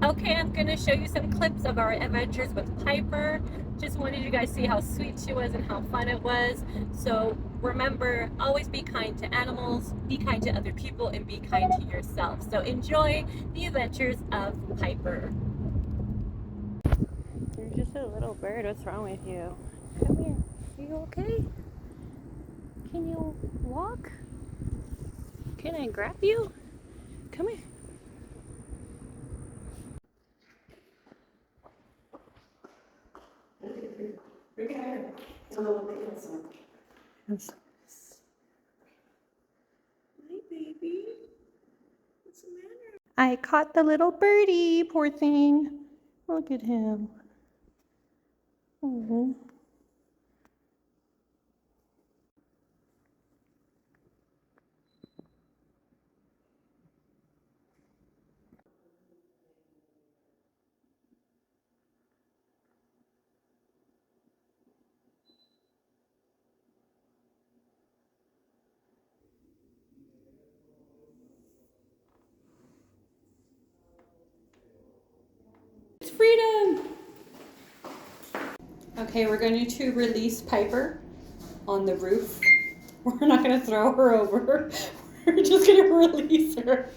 Okay, I'm going to show you some clips of our adventures with Piper. Just wanted you guys to see how sweet she was and how fun it was. So remember, always be kind to animals, be kind to other people, and be kind to yourself. So enjoy the adventures of Piper. You're just a little bird. What's wrong with you? Come here. Are you okay? Can you walk? Can I grab you? Come here. Yes. Hi, baby. What's the matter? I caught the little birdie, poor thing. Look at him. Oh. It's freedom. Okay, we're going to release Piper on the roof. We're not going to throw her over. We're just going to release her.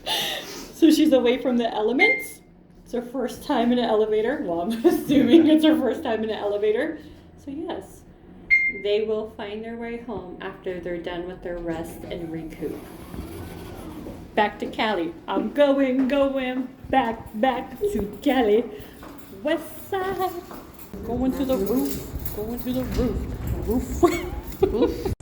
So she's away from the elements. It's her first time in an elevator. Well, I'm assuming it's her first time in an elevator. So yes, they will find their way home after they're done with their rest and recoup. Back to Cali. I'm going back to Cali. West side. Going to the roof. Going to the roof. Roof. Roof.